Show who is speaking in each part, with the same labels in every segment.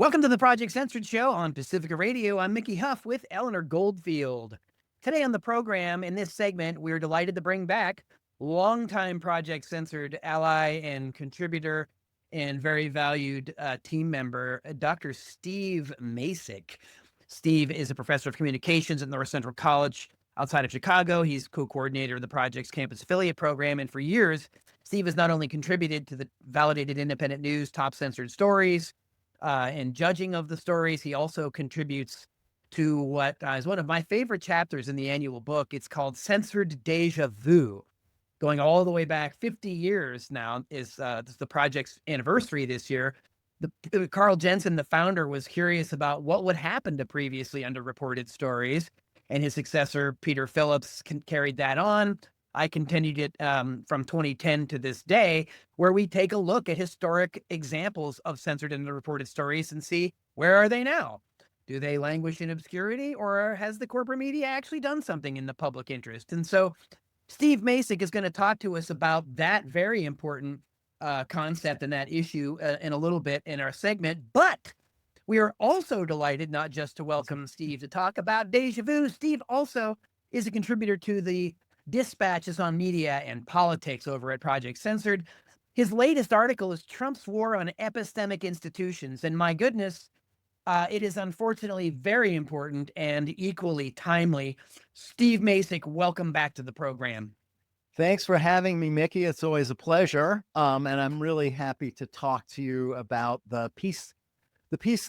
Speaker 1: Welcome to the Project Censored Show on Pacifica Radio. I'm Mickey Huff with Eleanor Goldfield. Today on the program, in this segment, we're delighted to bring back longtime Project Censored ally and contributor and very valued team member, Dr. Steve Macek. Steve is a professor of communications at North Central College outside of Chicago. He's co-coordinator of the project's campus affiliate program, and for years, Steve has not only contributed to the validated independent news Top Censored Stories, and judging of the stories. He also contributes to what is one of my favorite chapters in the annual book. It's called Censored Déjà Vu. Going all the way back 50 years now is the project's anniversary this year. Carl Jensen, the founder, was curious about what would happen to previously underreported stories, and his successor, Peter Phillips, carried that on. I continued it from 2010 to this day, where we take a look at historic examples of censored and underreported stories and see where are they now? Do they languish in obscurity, or has the corporate media actually done something in the public interest? And so Steve Macek is going to talk to us about that very important concept and that issue in a little bit in our segment. But we are also delighted not just to welcome Steve to talk about Déjà Vu. Steve also is a contributor to the dispatches on media and politics over at Project Censored. His latest article is Trump's War on Epistemic Institutions. And my goodness, it is unfortunately very important and equally timely. Steve Macek, welcome back to the program.
Speaker 2: Thanks for having me, Mickey. It's always a pleasure. And I'm really happy to talk to you about the piece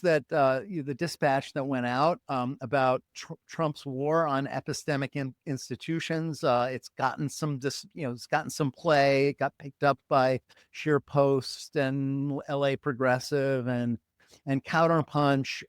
Speaker 2: that the dispatch that went out about Trump's war on epistemic institutions. It's gotten some play. It got picked up by SheerPost and LA Progressive and Counterpunch.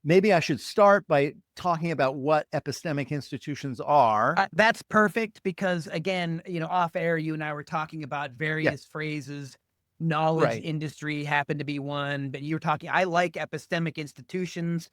Speaker 2: Maybe I should start by talking about what epistemic institutions are.
Speaker 1: That's perfect because, again, off air, you and I were talking about various phrases. Knowledge industry happened to be one, but you were talking, I like epistemic institutions.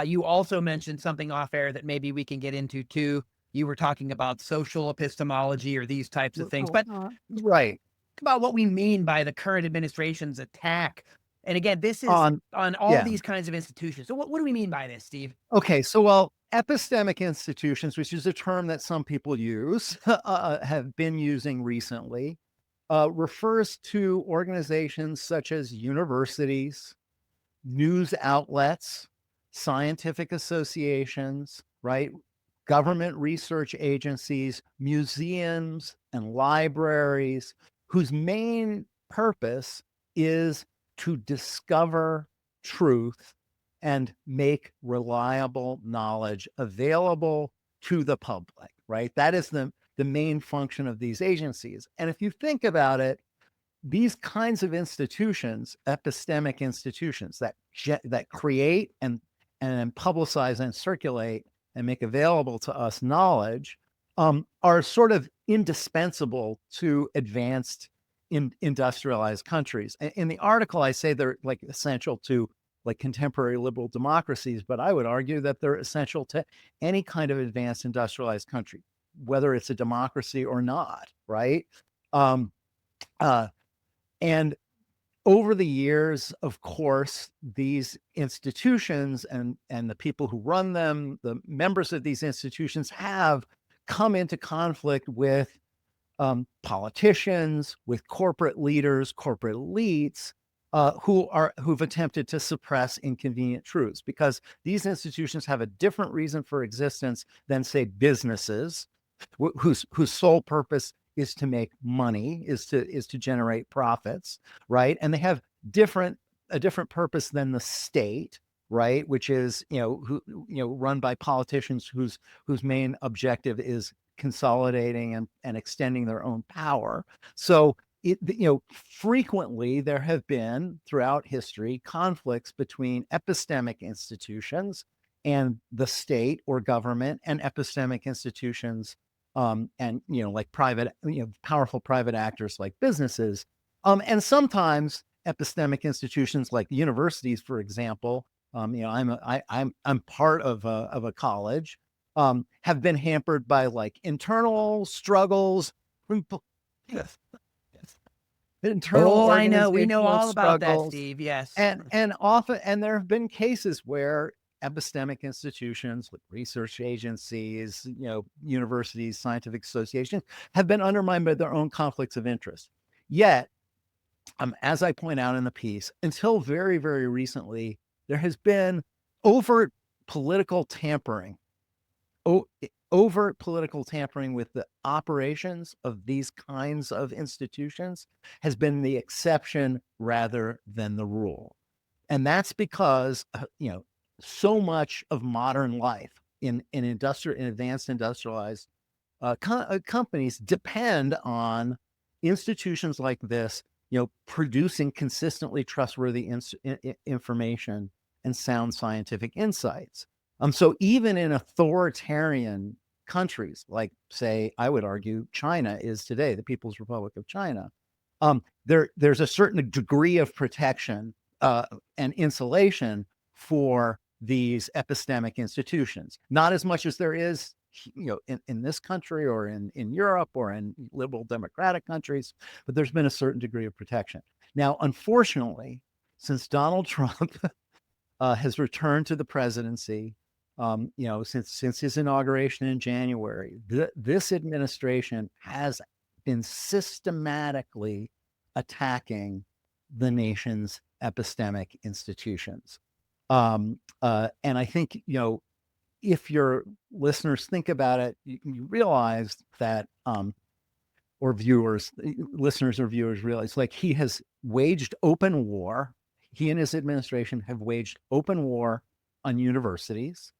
Speaker 1: You also mentioned something off air that maybe we can get into too. You were talking about social epistemology or these types of things, but about what we mean by the current administration's attack. And again, this is on all these kinds of institutions. So what do we mean by this, Steve?
Speaker 2: Okay, so epistemic institutions, which is a term that some people use, have been using recently, refers to organizations such as universities, news outlets, scientific associations, right? Government research agencies, museums, and libraries, whose main purpose is to discover truth and make reliable knowledge available to the public, right? That is the main function of these agencies. And if you think about it, these kinds of institutions, epistemic institutions that create and publicize and circulate and make available to us knowledge, are sort of indispensable to advanced industrialized countries. In the article, I say they're like essential to like contemporary liberal democracies, but I would argue that they're essential to any kind of advanced industrialized country, whether it's a democracy or not, right? And over the years, of course, these institutions and the people who run them, the members of these institutions, have come into conflict with politicians, with corporate leaders, corporate elites, who've attempted to suppress inconvenient truths, because these institutions have a different reason for existence than, say, businesses, whose sole purpose is to make money, is to generate profits, right? And they have a different purpose than the state, right? Which is run by politicians whose main objective is consolidating and extending their own power. So frequently there have been throughout history conflicts between epistemic institutions and the state or government, and epistemic institutions and like private, powerful private actors like businesses, and sometimes epistemic institutions like universities, for example. I'm part of a college, have been hampered by like internal struggles. internal
Speaker 1: Oh, I know. We know
Speaker 2: organizational
Speaker 1: all about that,
Speaker 2: struggles.
Speaker 1: Steve. Yes.
Speaker 2: And often, and there have been cases where epistemic institutions like research agencies, universities, scientific associations have been undermined by their own conflicts of interest. Yet, as I point out in the piece, until very, very recently, there has been overt political tampering, overt political tampering with the operations of these kinds of institutions has been the exception rather than the rule. And that's because, so much of modern life in advanced industrialized companies depend on institutions like this, producing consistently trustworthy information and sound scientific insights. So even in authoritarian countries, like, say, I would argue China is today, the People's Republic of China, there's a certain degree of protection and insulation for these epistemic institutions. Not as much as there is, in this country or in Europe or in liberal democratic countries, but there's been a certain degree of protection. Now, unfortunately, since Donald Trump has returned to the presidency, since his inauguration in January, this administration has been systematically attacking the nation's epistemic institutions. And I think, if your listeners think about it, you realize that, or listeners or viewers realize, like, he has waged open war. He and his administration have waged open war on universities.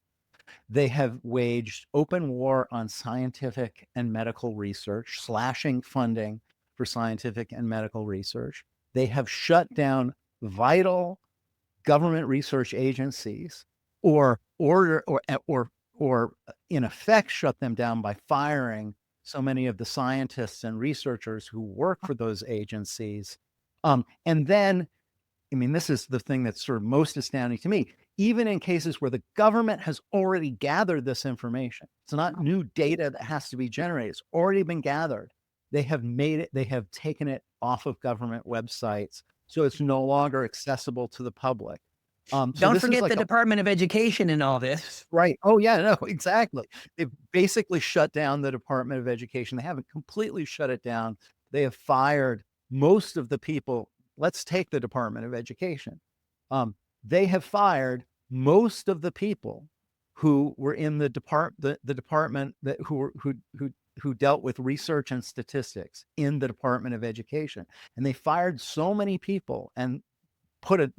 Speaker 2: They have waged open war on scientific and medical research, slashing funding for scientific and medical research. They have shut down vital government research agencies, or in effect shut them down by firing so many of the scientists and researchers who work for those agencies. And then, this is the thing that's sort of most astounding to me. Even in cases where the government has already gathered this information, it's not new data that has to be generated, it's already been gathered. They have taken it off of government websites, so it's no longer accessible to the public.
Speaker 1: So don't forget
Speaker 2: like
Speaker 1: the Department of Education in all this.
Speaker 2: Right. Oh, yeah, no, exactly. They've basically shut down the Department of Education. They haven't completely shut it down. They have fired most of the people. Let's take the Department of Education. They have fired most of the people who were in the department that who dealt with research and statistics in the Department of Education, and they fired so many people and put a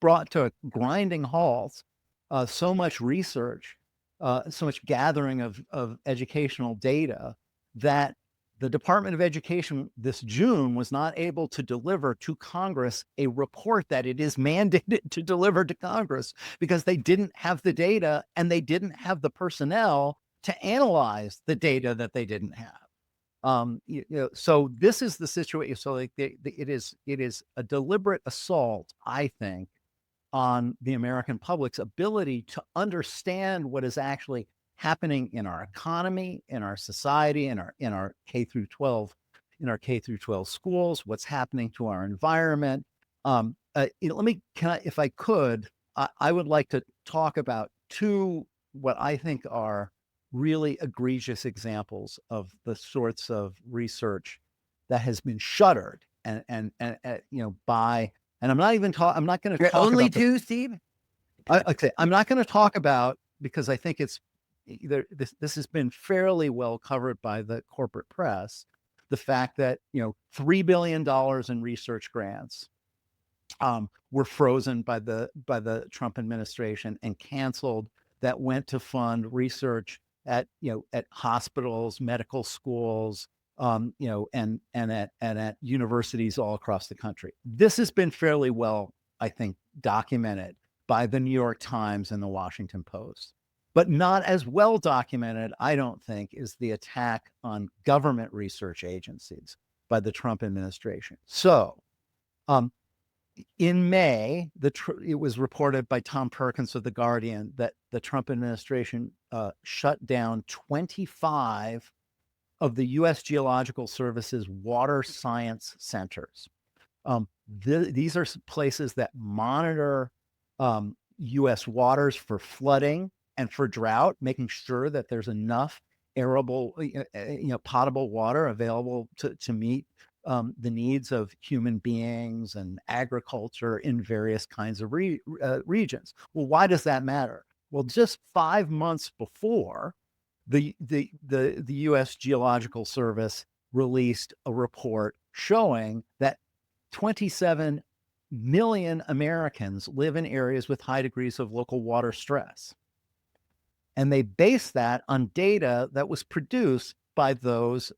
Speaker 2: brought to a grinding halt so much research, so much gathering of educational data, that the Department of Education this June was not able to deliver to Congress a report that it is mandated to deliver to Congress, because they didn't have the data and they didn't have the personnel to analyze the data that they didn't have. So this is the situation. So like it is a deliberate assault, I think, on the American public's ability to understand what is actually happening in our economy, in our society, in our K through 12, schools, what's happening to our environment. If I could, I would like to talk about two what I think are really egregious examples of the sorts of research that has been shuttered by. And I'm not going to talk
Speaker 1: only
Speaker 2: about
Speaker 1: two, Steve.
Speaker 2: Okay, I'm not going to talk about, because I think it's either this has been fairly well covered by the corporate press, the fact that $3 billion in research grants were frozen by the Trump administration and canceled, that went to fund research at hospitals, medical schools, and at universities all across the country. This has been fairly well, I think, documented by the New York Times and the Washington Post. But not as well documented, I don't think, is the attack on government research agencies by the Trump administration. So, in May, it was reported by Tom Perkins of The Guardian that the Trump administration shut down 25 of the U.S. Geological Service's water science centers. These are places that monitor U.S. waters for flooding and for drought, making sure that there's enough arable, potable water available to meet the needs of human beings and agriculture in various kinds of regions. Well, why does that matter? Well, just 5 months before, the U.S. Geological Service released a report showing that 27 million Americans live in areas with high degrees of local water stress. And they base that on data that was produced by those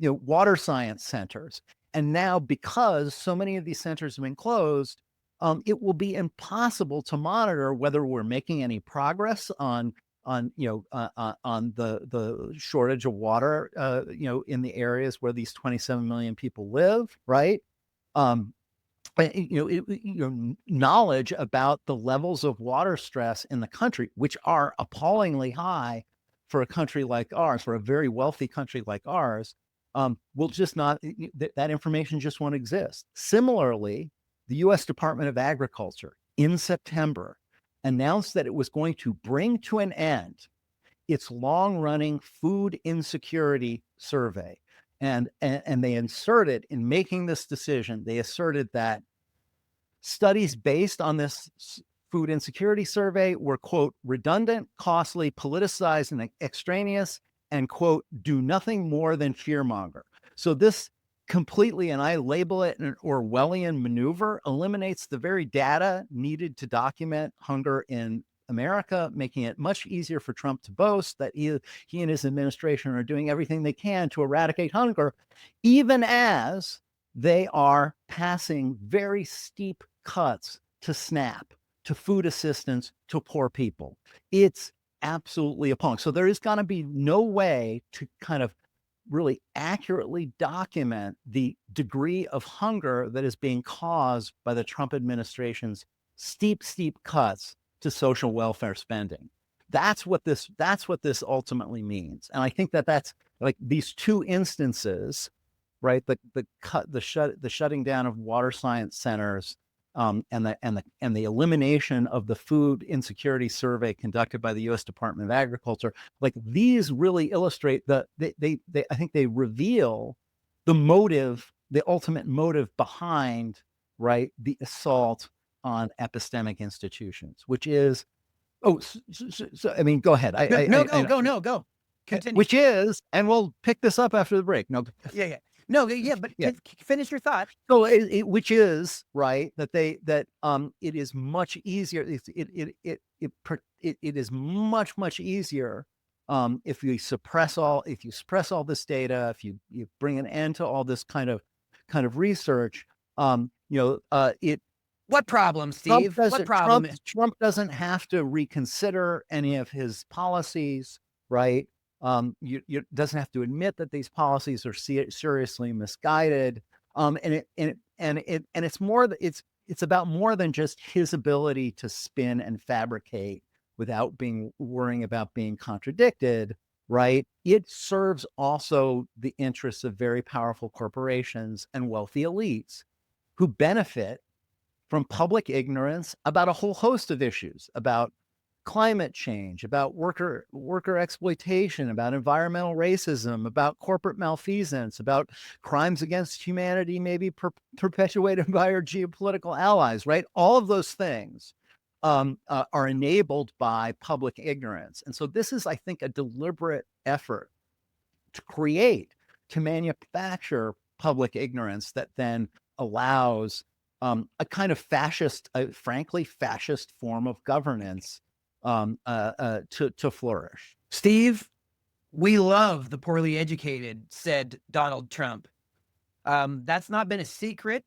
Speaker 2: water science centers. And now, because so many of these centers have been closed, it will be impossible to monitor whether we're making any progress on the shortage of water, in the areas where these 27 million people live, right? Knowledge about the levels of water stress in the country, which are appallingly high for a country like ours, for a very wealthy country like ours, will just not, that information just won't exist. Similarly, the U.S. Department of Agriculture in September announced that it was going to bring to an end its long-running food insecurity survey. And they inserted, in making this decision, they asserted that studies based on this food insecurity survey were, quote, redundant, costly, politicized, and extraneous, and, quote, do nothing more than fearmonger. So this completely, and I label it an Orwellian maneuver, eliminates the very data needed to document hunger in America, making it much easier for Trump to boast that he and his administration are doing everything they can to eradicate hunger, even as they are passing very steep cuts to SNAP, to food assistance to poor people. It's absolutely appalling. So there is going to be no way to kind of really accurately document the degree of hunger that is being caused by the Trump administration's steep cuts to social welfare spending. That's what this ultimately means. And I think that that's like these two instances, right? The shutting down of water science centers, and the elimination of the food insecurity survey conducted by the U.S. Department of Agriculture, like these really illustrate I think they reveal the motive, the ultimate motive behind, right, the assault on epistemic institutions, which is, so I mean, go ahead.
Speaker 1: Go. Continue.
Speaker 2: Which is, and we'll pick this up after the break. No,
Speaker 1: yeah. No, yeah, but finish your thought.
Speaker 2: So, which is right that it is much easier. It is much easier if you suppress all this data, if you bring an end to all this kind of research.
Speaker 1: What problem, Steve? What problem?
Speaker 2: Trump doesn't have to reconsider any of his policies, right? You doesn't have to admit that these policies are seriously misguided. And it's about more than just his ability to spin and fabricate without worrying about being contradicted, right? It serves also the interests of very powerful corporations and wealthy elites who benefit from public ignorance about a whole host of issues, about climate change, about worker exploitation, about environmental racism, about corporate malfeasance, about crimes against humanity maybe perpetuated by our geopolitical allies, right? All of those things are enabled by public ignorance. And so this is, I think, a deliberate effort to manufacture public ignorance that then allows a kind of frankly fascist form of governance to flourish.
Speaker 1: Steve, we love the poorly educated, said Donald Trump. That's not been a secret.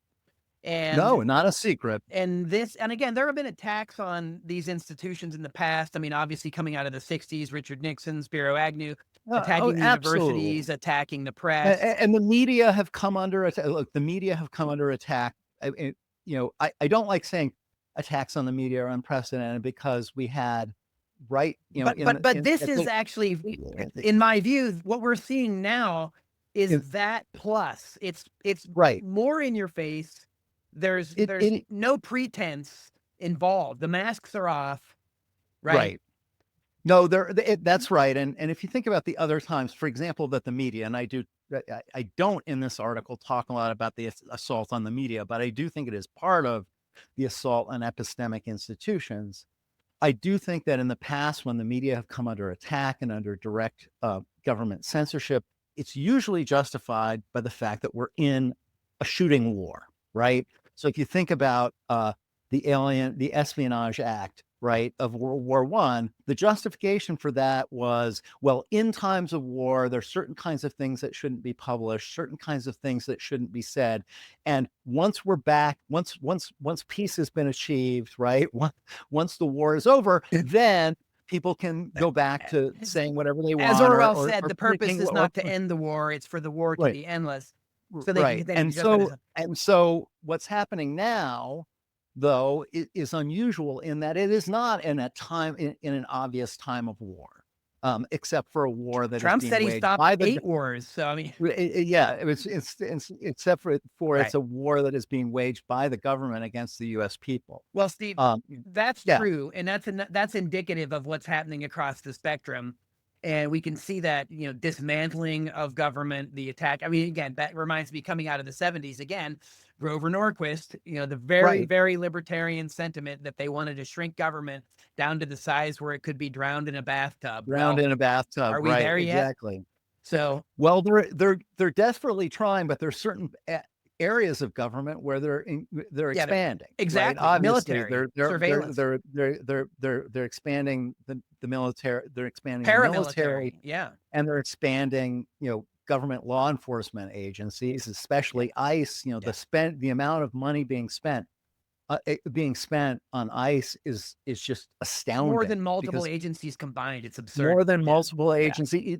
Speaker 1: And
Speaker 2: no, not a secret.
Speaker 1: And again, there have been attacks on these institutions in the past. I mean, obviously coming out of the 60s, Richard Nixon, Spiro Agnew, attacking the universities, attacking the press.
Speaker 2: And the media have come under attack. Look, the media have come under attack. I don't like saying attacks on the media are unprecedented because we had, right, you know,
Speaker 1: But this
Speaker 2: at
Speaker 1: is actually, in my view, what we're seeing now
Speaker 2: in
Speaker 1: is that plus. It's
Speaker 2: right.
Speaker 1: more in your face.
Speaker 2: It
Speaker 1: There's
Speaker 2: it
Speaker 1: no pretense involved. The masks are off, right?
Speaker 2: right. No, that's right. And if you think about the other times, for example, that the media, and I don't in this article talk a lot about the assault on the media, but I do think it is part of the assault on epistemic institutions. I do think that in the past, when the media have come under attack and under direct government censorship, it's usually justified by the fact that we're in a shooting war, right? So if you think about the Espionage Act, right, of World War One, the justification for that was, well, in times of war, there's certain kinds of things that shouldn't be published, certain kinds of things that shouldn't be said, and once we're back, once peace has been achieved, right, once the war is over, then people can go back to saying whatever they
Speaker 1: As
Speaker 2: want,
Speaker 1: Orwell said,
Speaker 2: or
Speaker 1: the purpose
Speaker 2: predicting,
Speaker 1: is
Speaker 2: or
Speaker 1: not to end the war; it's for the war to
Speaker 2: right,
Speaker 1: be endless, so they can
Speaker 2: right.
Speaker 1: continue to justify this.
Speaker 2: And so what's happening now, though, is unusual in that it is not in a time in an obvious time of war, except for a war that is
Speaker 1: Trump
Speaker 2: being
Speaker 1: said he
Speaker 2: waged
Speaker 1: stopped
Speaker 2: by the
Speaker 1: 8 wars. So I mean,
Speaker 2: yeah, it's except for
Speaker 1: right.
Speaker 2: it's a war that is being waged by the government against the U.S. people.
Speaker 1: Well, Steve,
Speaker 2: Um,
Speaker 1: that's
Speaker 2: yeah,
Speaker 1: true, and that's indicative of what's happening across the spectrum, and we can see that, dismantling of government, the attack. I mean, again, that reminds me, coming out of the '70s again, Grover Norquist, the very,
Speaker 2: right.
Speaker 1: very libertarian sentiment that they wanted to shrink government down to the size where it could be drowned in a bathtub.
Speaker 2: Drowned
Speaker 1: Well,
Speaker 2: in a bathtub,
Speaker 1: are we
Speaker 2: right?
Speaker 1: there yet?
Speaker 2: Exactly.
Speaker 1: So
Speaker 2: Well, they're desperately trying, but there's certain areas of government where they're
Speaker 1: yeah,
Speaker 2: expanding, right?
Speaker 1: exactly.
Speaker 2: Obviously,
Speaker 1: Military surveillance,
Speaker 2: they're expanding the military. They're expanding the military,
Speaker 1: paramilitary. Yeah,
Speaker 2: and they're expanding, government law enforcement agencies,
Speaker 1: yeah,
Speaker 2: especially ICE.
Speaker 1: yeah.
Speaker 2: The amount of money being spent on ICE is just
Speaker 1: More
Speaker 2: astounding
Speaker 1: than multiple
Speaker 2: because
Speaker 1: agencies combined. It's absurd.
Speaker 2: more than
Speaker 1: Yeah,
Speaker 2: multiple
Speaker 1: yeah.
Speaker 2: agencies.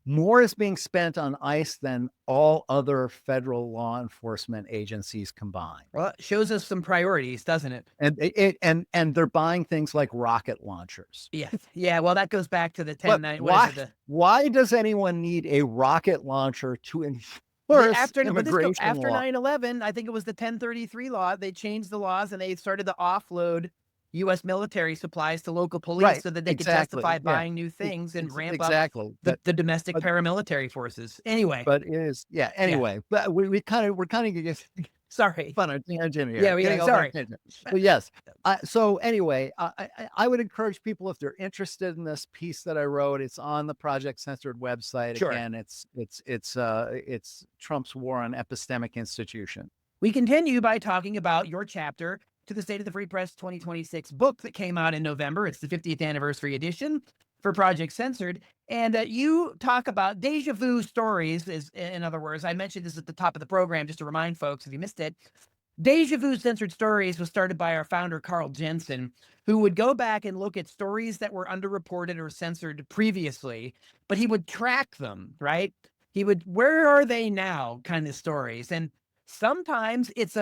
Speaker 2: More is being spent on ICE than all other federal law enforcement agencies combined.
Speaker 1: Well, it shows us some priorities, doesn't it?
Speaker 2: And they're buying things like rocket launchers.
Speaker 1: Yeah. Yeah. Well, that goes back to the
Speaker 2: But
Speaker 1: 10-9. What is
Speaker 2: why
Speaker 1: it? The
Speaker 2: why does anyone need a rocket launcher to
Speaker 1: the
Speaker 2: enforce
Speaker 1: after but this go
Speaker 2: immigration
Speaker 1: after
Speaker 2: law?
Speaker 1: 9/11, I think it was the 1033 law. They changed the laws and they started to offload U.S. military supplies to local police
Speaker 2: Right.
Speaker 1: so that they could justify
Speaker 2: Exactly. Yeah.
Speaker 1: buying new things and ramp up
Speaker 2: Exactly.
Speaker 1: the domestic
Speaker 2: But
Speaker 1: paramilitary forces. Anyway,
Speaker 2: but it is, yeah.
Speaker 1: yeah.
Speaker 2: Anyway, but we're kind of just
Speaker 1: Sorry.
Speaker 2: fun on tangent
Speaker 1: Yeah,
Speaker 2: here,
Speaker 1: yeah.
Speaker 2: getting off on a
Speaker 1: Sorry.
Speaker 2: tangent. But yes, so anyway, I would encourage people, if they're interested in this piece that I wrote, it's on the Project Censored website.
Speaker 1: Sure.
Speaker 2: Again, it's Trump's War on Epistemic Institution.
Speaker 1: We continue by talking about your chapter to the State of the Free Press 2026 book that came out in November. It's the 50th anniversary edition for Project Censored. And you talk about déjà vu stories. In other words, I mentioned this at the top of the program just to remind folks if you missed it. Déjà Vu Censored Stories was started by our founder, Carl Jensen, who would go back and look at stories that were underreported or censored previously, but he would track them, right? Where are they now kind of stories? And sometimes it's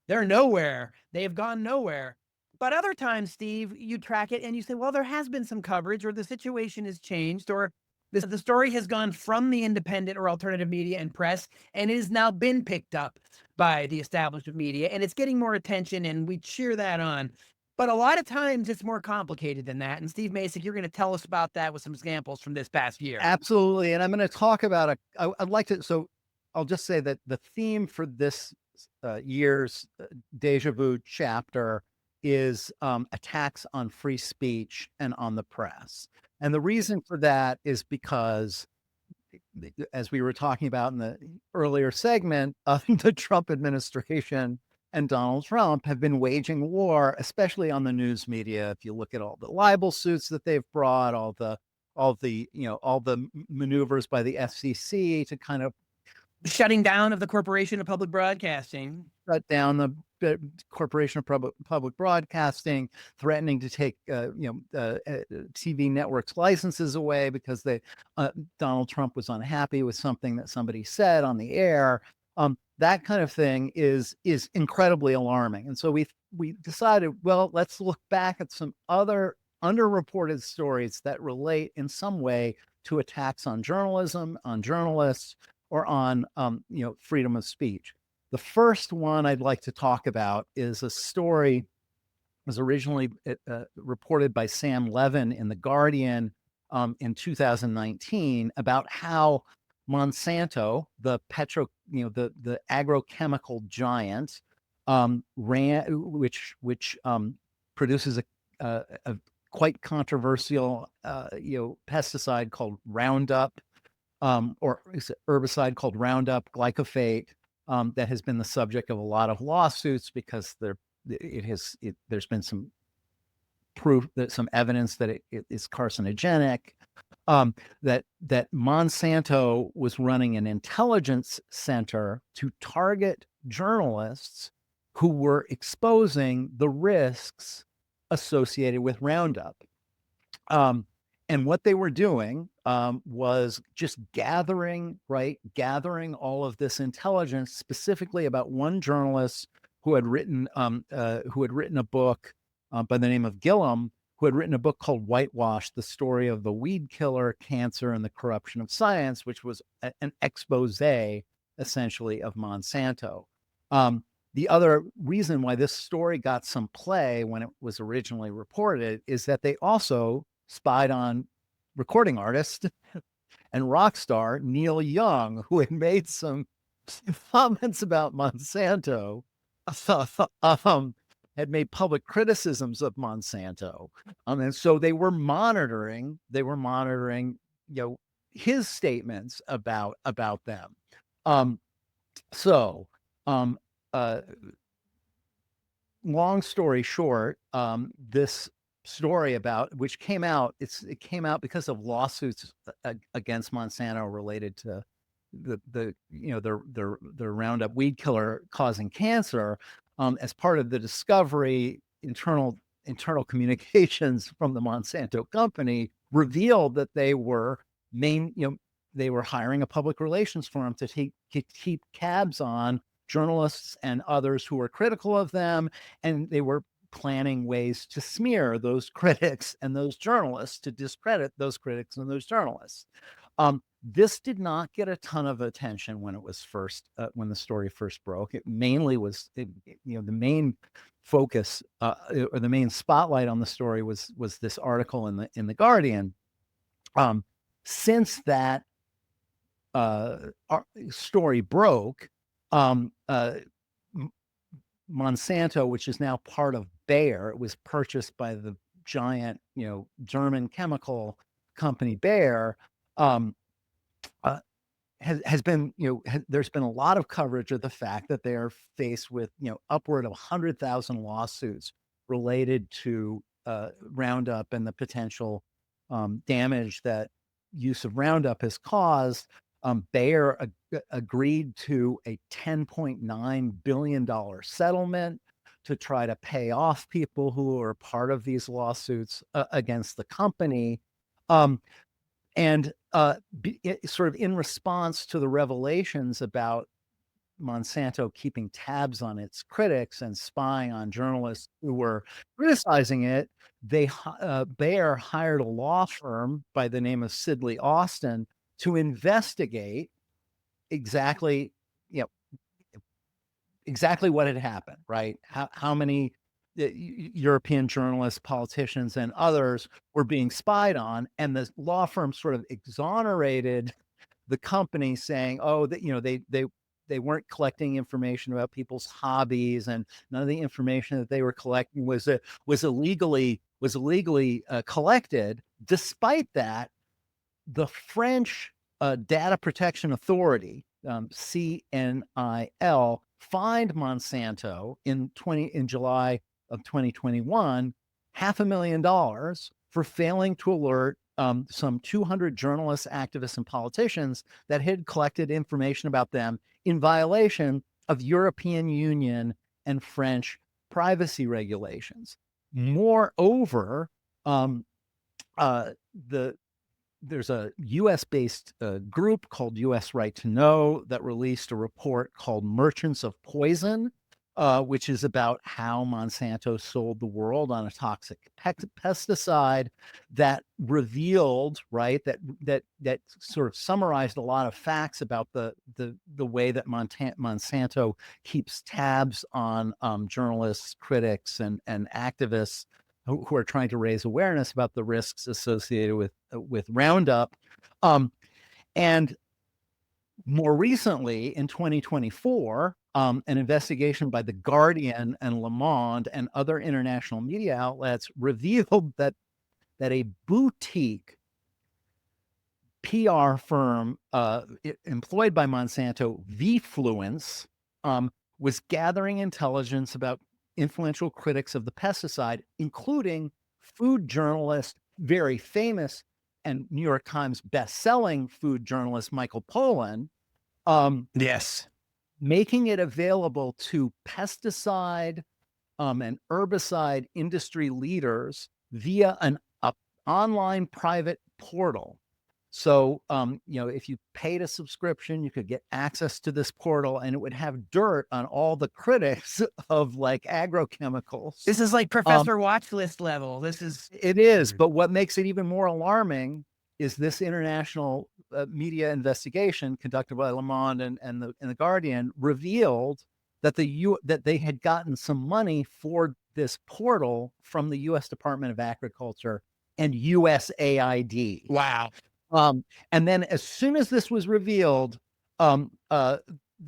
Speaker 1: they're nowhere. They've gone nowhere. But other times, Steve, you track it and you say, well, there has been some coverage, or the situation has changed, or the story has gone from the independent or alternative media and press, and it has now been picked up by the establishment media, and it's getting more attention, and we cheer that on. But a lot of times it's more complicated than that. And Steve Macek, you're going to tell us about that with some examples from this past year.
Speaker 2: Absolutely, and I'm going to talk about I'd like to. So I'll just say that the theme for this year's Déjà Vu chapter is attacks on free speech and on the press. And the reason for that is because, as we were talking about in the earlier segment, the Trump administration and Donald Trump have been waging war, especially on the news media. If you look at all the libel suits that they've brought, all the maneuvers by the FCC to kind of
Speaker 1: shutting down of the Corporation of Public Broadcasting,
Speaker 2: shut down the Corporation of Public Broadcasting, threatening to take TV networks licenses away because Donald Trump was unhappy with something that somebody said on the air. That kind of thing is incredibly alarming. And so we decided, well, let's look back at some other underreported stories that relate in some way to attacks on journalism, on journalists, or on freedom of speech. The first one I'd like to talk about is a story was originally reported by Sam Levin in The Guardian in 2019 about how Monsanto, the the agrochemical giant, which produces a quite controversial pesticide called Roundup, or is it herbicide called Roundup glyphosate, that has been the subject of a lot of lawsuits because there's been some proof, that some evidence that it is carcinogenic. That Monsanto was running an intelligence center to target journalists who were exposing the risks associated with Roundup. And what they were doing was just gathering all of this intelligence, specifically about one journalist who had written a book by the name of Gillum, who had written a book called Whitewash: The Story of the Weed Killer, Cancer, and the Corruption of Science, which was an expose, essentially, of Monsanto. The other reason why this story got some play when it was originally reported is that they also spied on recording artist and rock star Neil Young, who had made some comments about Monsanto, had made public criticisms of Monsanto. And so they were monitoring, his statements about them. Long story short, this story which came out, it came out because of lawsuits against Monsanto related to the Roundup weed killer causing cancer, as part of the discovery. Internal communications from the Monsanto company revealed that they were hiring a public relations firm to keep tabs on journalists and others who were critical of them, and they were planning ways to smear those critics and those journalists, to discredit those critics and those journalists. This did not get a ton of attention when it was when the story first broke. It mainly was, the main focus, or the main spotlight on the story was this article in the Guardian. Since that story broke, Monsanto, which is now part of Bayer, it was purchased by the giant, German chemical company Bayer, has been, there's been a lot of coverage of the fact that they are faced with, upward of 100,000 lawsuits related to Roundup and the potential damage that use of Roundup has caused. Bayer agreed to a $10.9 billion settlement to try to pay off people who are part of these lawsuits against the company. And sort of in response to the revelations about Monsanto keeping tabs on its critics and spying on journalists who were criticizing it, Bayer hired a law firm by the name of Sidley Austin to investigate exactly what had happened, right? How many European journalists, politicians, and others were being spied on, and the law firm sort of exonerated the company, saying, "Oh, that they weren't collecting information about people's hobbies, and none of the information that they were collecting was illegally collected." Despite that, the French Data Protection Authority, CNIL, fined Monsanto in July of 2021 $500,000 for failing to alert some 200 journalists, activists, and politicians that had collected information about them in violation of European Union and French privacy regulations. Moreover, there's a US-based group called US Right to Know that released a report called Merchants of Poison, which is about how Monsanto sold the world on a toxic pesticide that revealed, right, that sort of summarized a lot of facts about the way that Monsanto keeps tabs on journalists, critics, and activists who are trying to raise awareness about the risks associated with Roundup. And more recently, in 2024, an investigation by The Guardian and Le Monde and other international media outlets revealed that a boutique PR firm employed by Monsanto, Vfluence, was gathering intelligence about influential critics of the pesticide, including food journalist, very famous and New York Times best-selling food journalist Michael Pollan,
Speaker 1: yes,
Speaker 2: making it available to pesticide and herbicide industry leaders via an online private portal. So, if you paid a subscription, you could get access to this portal, and it would have dirt on all the critics of like agrochemicals.
Speaker 1: This is like Professor Watchlist level.
Speaker 2: It is, but what makes it even more alarming is this international media investigation conducted by Le Monde and the Guardian revealed that that they had gotten some money for this portal from the U.S. Department of Agriculture and USAID.
Speaker 1: Wow.
Speaker 2: And then as soon as this was revealed, that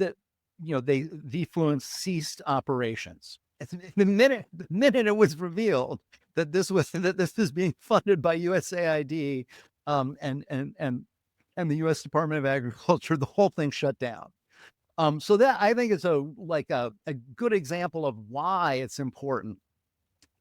Speaker 2: Vfluence ceased operations. The minute it was revealed that this was being funded by USAID and the U.S. Department of Agriculture, the whole thing shut down. So that, I think, is a good example of why it's important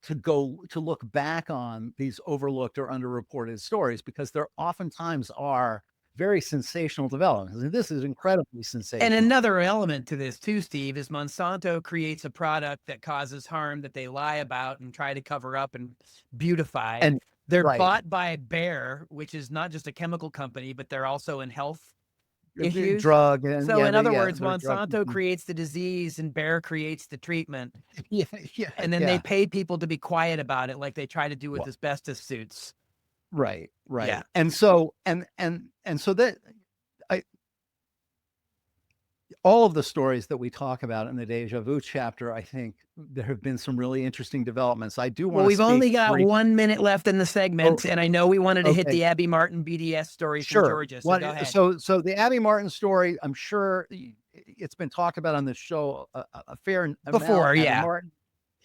Speaker 2: to look back on these overlooked or underreported stories, because there oftentimes are very sensational developments. And this is incredibly sensational.
Speaker 1: And another element to this too, Steve, is Monsanto creates a product that causes harm that they lie about and try to cover up and beautify.
Speaker 2: And
Speaker 1: they're bought by Bayer, which is not just a chemical company, but they're also in health issues.
Speaker 2: Drug.
Speaker 1: So in other words, Monsanto creates the disease and Bayer creates the treatment. And then they pay people to be quiet about it, like they try to do with asbestos suits.
Speaker 2: Right.
Speaker 1: Yeah.
Speaker 2: And so so that all of the stories that we talk about in the Déjà Vu chapter, I think there have been some really interesting developments. I do want to
Speaker 1: we've only got 1 minute left in the segment, and I know we wanted to hit the Abby Martin BDS story from Georgia. So go ahead.
Speaker 2: So the Abby Martin story, I'm sure it's been talked about on the show a fair amount.
Speaker 1: Before,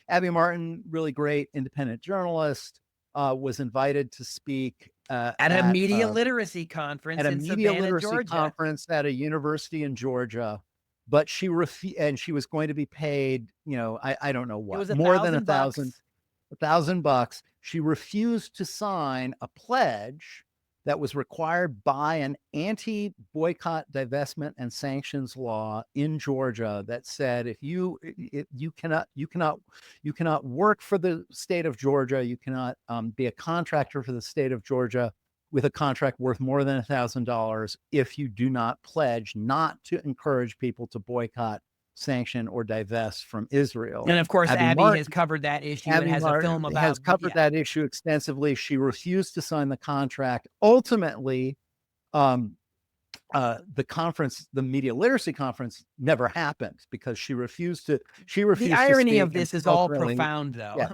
Speaker 2: Abby Martin, really great independent journalist, was invited to speak
Speaker 1: at a media literacy conference in Savannah, Georgia.
Speaker 2: Conference at a university in Georgia. But she refused, and she was going to be paid, I don't know what, more than $1,000. She refused to sign a pledge that was required by an anti-boycott, divestment, and sanctions law in Georgia that said if you cannot work for the state of Georgia, you cannot be a contractor for the state of Georgia with a contract worth more than $1,000 if you do not pledge not to encourage people to boycott, sanction, or divest from Israel.
Speaker 1: And of course, Abby has covered that issue and has a film about
Speaker 2: has covered that issue extensively. She refused to sign the contract. Ultimately, the conference, the media literacy conference, never happened because she refused to.
Speaker 1: The irony of this is all profound, though.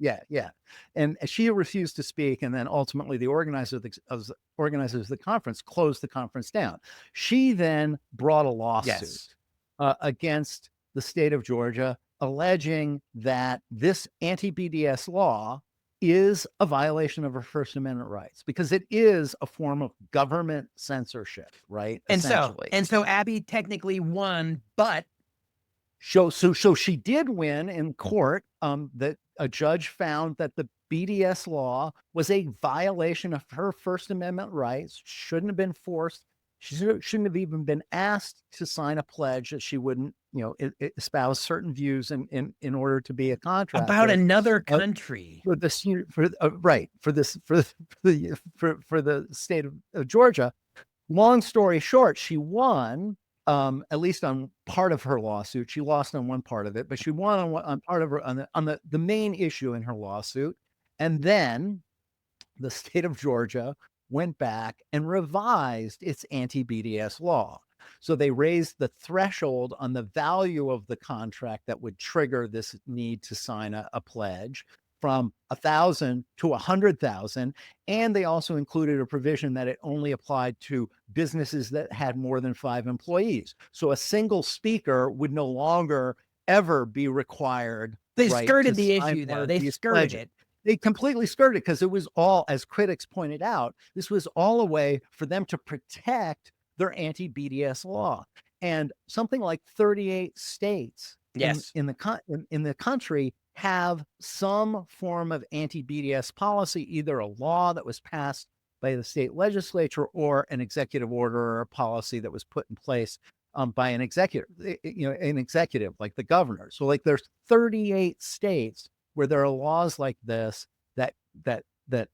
Speaker 2: Yeah. Yeah. And she refused to speak. And then ultimately the organizers of the conference closed the conference down. She then brought a lawsuit against the state of Georgia, alleging that this anti-BDS law is a violation of her First Amendment rights because it is a form of government censorship, right?
Speaker 1: And so Abby technically won, but
Speaker 2: so she did win in court. That a judge found that the BDS law was a violation of her First Amendment rights, shouldn't have been forced. She shouldn't have even been asked to sign a pledge that she wouldn't, espouse certain views in order to be a contractor
Speaker 1: about another country
Speaker 2: for the state of Georgia. Long story short, she won. at least on part of her lawsuit. She lost on one part of it, but she won on part of her on the main issue in her lawsuit. And then the state of Georgia went back and revised its anti-BDS law. So they raised the threshold on the value of the contract that would trigger this need to sign a pledge from 1,000 to 100,000. And they also included a provision that it only applied to businesses that had more than 5 employees. So a single speaker would no longer ever be required.
Speaker 1: They skirted the issue, though. They skirted it.
Speaker 2: They completely skirted it because it was all, as critics pointed out, this was all a way for them to protect their anti-BDS law. And something like 38 states in the country have some form of anti-BDS policy, either a law that was passed by the state legislature or an executive order or a policy that was put in place by an executive, an executive like the governor. So like there's 38 states where there are laws like this that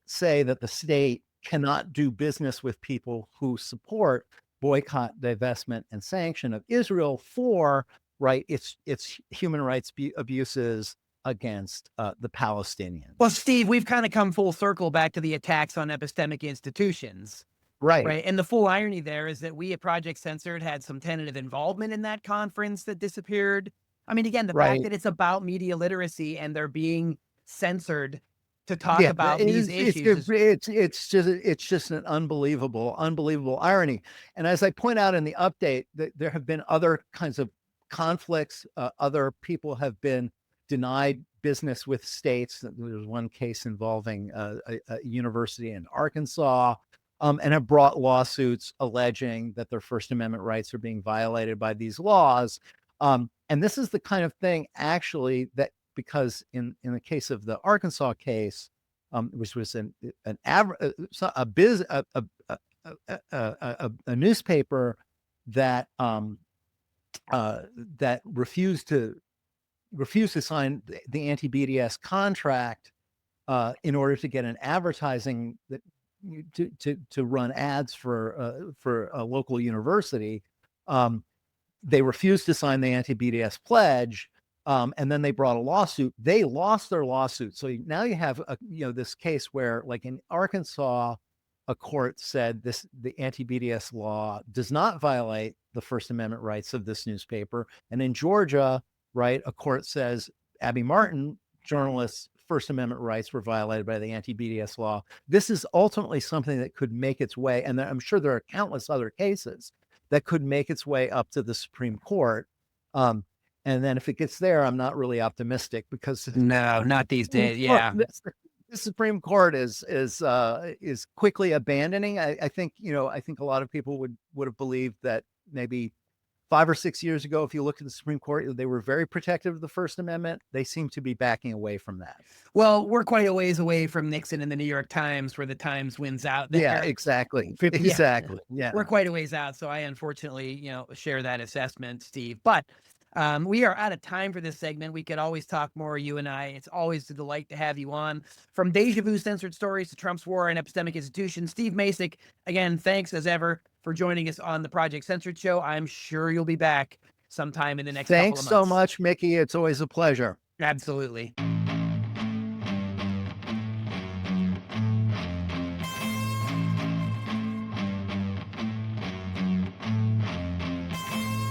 Speaker 2: say that the state cannot do business with people who support boycott, divestment, and sanction of Israel for its human rights abuses against the Palestinians.
Speaker 1: Well, Steve, we've kind of come full circle back to the attacks on epistemic institutions. Right. And the full irony there is that we at Project Censored had some tentative involvement in that conference that disappeared. I mean, again, the fact that it's about media literacy and they're being censored to talk about these issues.
Speaker 2: It's just an unbelievable irony. And as I point out in the update, there have been other kinds of conflicts. Other people have been denied business with states. There was one case involving a university in Arkansas, and have brought lawsuits alleging that their First Amendment rights are being violated by these laws. And this is the kind of thing, actually, that because in the case of the Arkansas case, which was a newspaper that that refused to sign the anti-BDS contract in order to get an advertising that to run ads for a local university. They refused to sign the anti-BDS pledge, and then they brought a lawsuit. They lost their lawsuit. So now you have this case where, like in Arkansas, a court said the anti-BDS law does not violate the First Amendment rights of this newspaper, and in Georgia, a court says Abby Martin, journalist's First Amendment rights were violated by the anti-BDS law. This is ultimately something that could make its way, and I'm sure there are countless other cases that could make its way up to the Supreme Court. And then if it gets there, I'm not really optimistic because
Speaker 1: no, not these days. Yeah,
Speaker 2: the Supreme Court is quickly abandoning. I think a lot of people would have believed that maybe 5 or 6 years ago, if you look at the Supreme Court, they were very protective of the First Amendment. They seem to be backing away from that.
Speaker 1: Well, we're quite a ways away from Nixon and the New York Times, where the Times wins out there.
Speaker 2: Yeah, exactly. Exactly. Yeah.
Speaker 1: We're quite a ways out. So I unfortunately, share that assessment, Steve. But we are out of time for this segment. We could always talk more, you and I. It's always a delight to have you on. From Déjà Vu censored stories to Trump's war on epistemic institutions, Steve Macek, again, thanks as ever for joining us on the Project Censored Show. I'm sure you'll be back sometime in the next couple of months.
Speaker 2: Thanks so much, Mickey. It's always a pleasure.
Speaker 1: Absolutely.